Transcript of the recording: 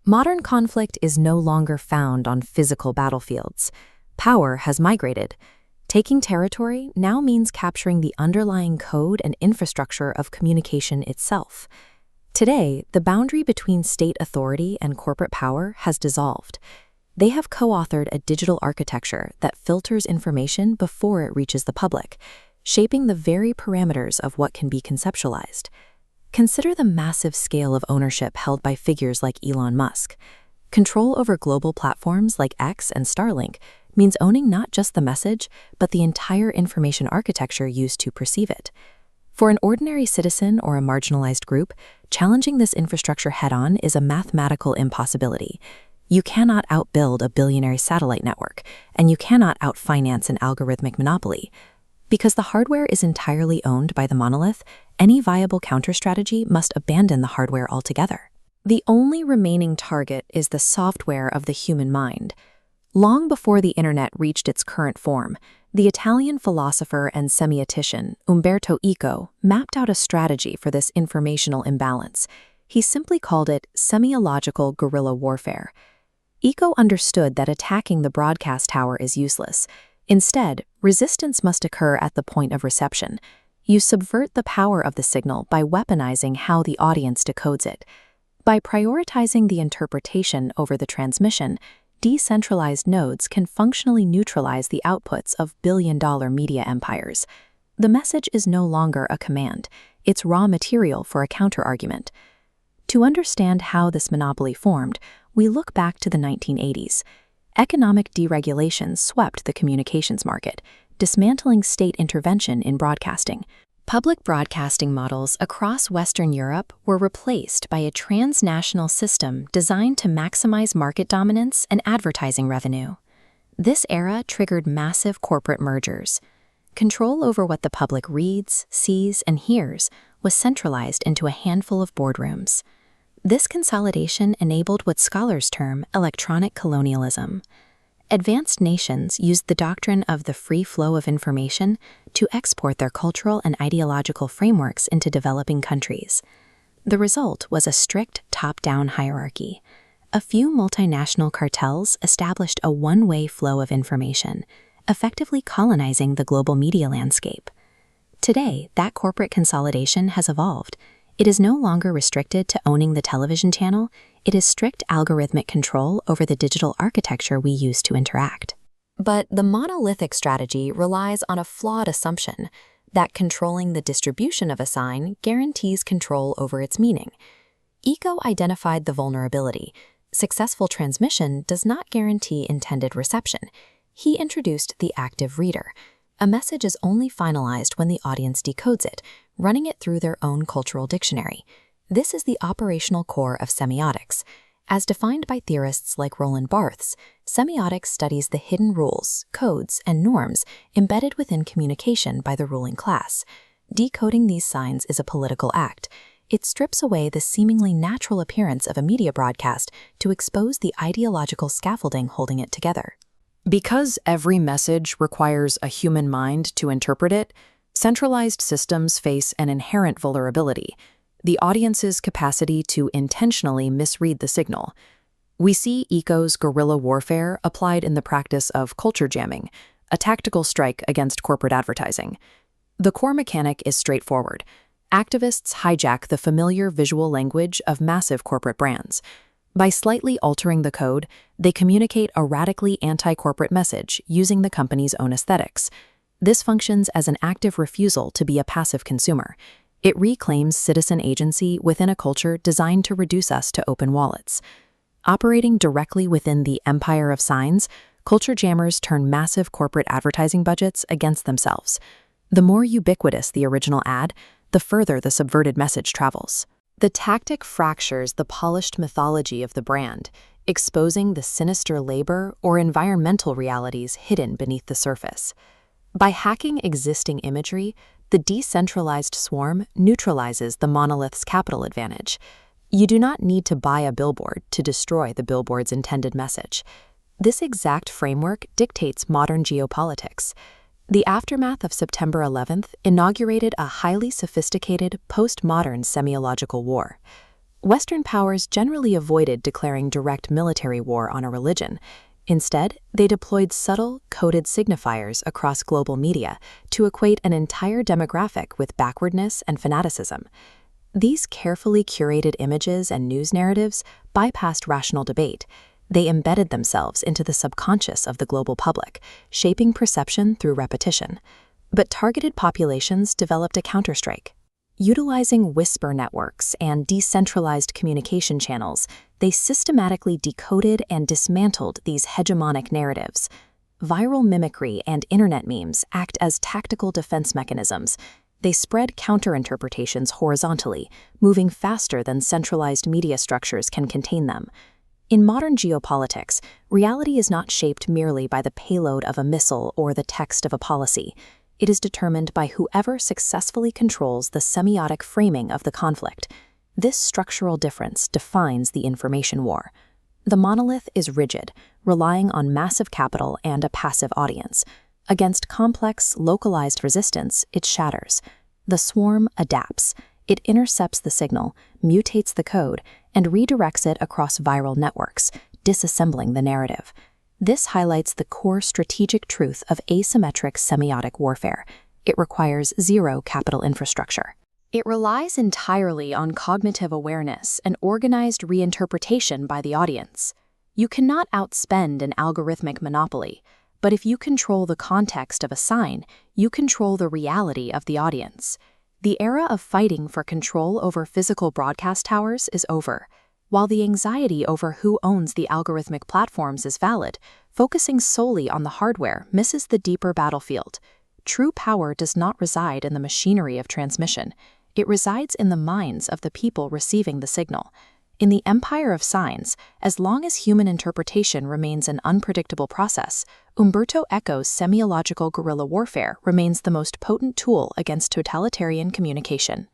Modern conflict is no longer found on physical battlefields. Power has migrated. Taking territory now means capturing the underlying code and infrastructure of communication itself. Today, the boundary between state authority and corporate power has dissolved. They have co-authored a digital architecture that filters information before it reaches the public, shaping the very parameters of what can be conceptualized. Consider the massive scale of ownership held by figures like Elon Musk. Control over global platforms like X and Starlink means owning not just the message, but the entire information architecture used to perceive it. For an ordinary citizen or a marginalized group, challenging this infrastructure head-on is a mathematical impossibility. You cannot outbuild a billionaire satellite network, and you cannot outfinance an algorithmic monopoly. Because the hardware is entirely owned by the monolith, any viable counter-strategy must abandon the hardware altogether. The only remaining target is the software of the human mind. Long before the internet reached its current form, the Italian philosopher and semiotician Umberto Eco mapped out a strategy for this informational imbalance. He simply called it Semiological Guerrilla Warfare. Eco understood that attacking the broadcast tower is useless. Instead, resistance must occur at the point of reception. You subvert the power of the signal by weaponizing how the audience decodes it. By prioritizing the interpretation over the transmission, decentralized nodes can functionally neutralize the outputs of billion-dollar media empires. The message is no longer a command. It's raw material for a counterargument. To understand how this monopoly formed, we look back to the 1980s. Economic deregulation swept the communications market, dismantling state intervention in broadcasting. Public broadcasting models across Western Europe were replaced by a transnational system designed to maximize market dominance and advertising revenue. This era triggered massive corporate mergers. Control over what the public reads, sees, and hears was centralized into a handful of boardrooms. This consolidation enabled what scholars term electronic colonialism. Advanced nations used the doctrine of the free flow of information to export their cultural and ideological frameworks into developing countries. The result was a strict top-down hierarchy. A few multinational cartels established a one-way flow of information, effectively colonizing the global media landscape. Today, that corporate consolidation has evolved. It is no longer restricted to owning the television channel. It is strict algorithmic control over the digital architecture we use to interact. But the monolithic strategy relies on a flawed assumption that controlling the distribution of a sign guarantees control over its meaning. Eco identified the vulnerability. Successful transmission does not guarantee intended reception. He introduced the active reader. A message is only finalized when the audience decodes it, running it through their own cultural dictionary. This is the operational core of semiotics. As defined by theorists like Roland Barthes, semiotics studies the hidden rules, codes, and norms embedded within communication by the ruling class. Decoding these signs is a political act. It strips away the seemingly natural appearance of a media broadcast to expose the ideological scaffolding holding it together. Because every message requires a human mind to interpret it, centralized systems face an inherent vulnerability: the audience's capacity to intentionally misread the signal. We see Eco's guerrilla warfare applied in the practice of culture jamming, a tactical strike against corporate advertising. The core mechanic is straightforward. Activists hijack the familiar visual language of massive corporate brands. By slightly altering the code, they communicate a radically anti-corporate message using the company's own aesthetics. This functions as an active refusal to be a passive consumer. It reclaims citizen agency within a culture designed to reduce us to open wallets. Operating directly within the empire of signs, culture jammers turn massive corporate advertising budgets against themselves. The more ubiquitous the original ad, the further the subverted message travels. The tactic fractures the polished mythology of the brand, exposing the sinister labor or environmental realities hidden beneath the surface. By hacking existing imagery, the decentralized swarm neutralizes the monolith's capital advantage. You do not need to buy a billboard to destroy the billboard's intended message. This exact framework dictates modern geopolitics. The aftermath of September 11th inaugurated a highly sophisticated, postmodern semiological war. Western powers generally avoided declaring direct military war on a religion. Instead, they deployed subtle, coded signifiers across global media to equate an entire demographic with backwardness and fanaticism. These carefully curated images and news narratives bypassed rational debate. They embedded themselves into the subconscious of the global public, shaping perception through repetition. But targeted populations developed a counterstrike. Utilizing whisper networks and decentralized communication channels, they systematically decoded and dismantled these hegemonic narratives. Viral mimicry and internet memes act as tactical defense mechanisms. They spread counterinterpretations horizontally, moving faster than centralized media structures can contain them. In modern geopolitics, reality is not shaped merely by the payload of a missile or the text of a policy. It is determined by whoever successfully controls the semiotic framing of the conflict. This structural difference defines the information war. The monolith is rigid, relying on massive capital and a passive audience. Against complex, localized resistance, it shatters. The swarm adapts. It intercepts the signal, mutates the code, and redirects it across viral networks, disassembling the narrative. This highlights the core strategic truth of asymmetric semiotic warfare. It requires zero capital infrastructure. It relies entirely on cognitive awareness and organized reinterpretation by the audience. You cannot outspend an algorithmic monopoly, but if you control the context of a sign, you control the reality of the audience. The era of fighting for control over physical broadcast towers is over. While the anxiety over who owns the algorithmic platforms is valid, focusing solely on the hardware misses the deeper battlefield. True power does not reside in the machinery of transmission. It resides in the minds of the people receiving the signal. In the empire of signs, as long as human interpretation remains an unpredictable process, Umberto Eco's Semiological Guerrilla Warfare remains the most potent tool against totalitarian communication.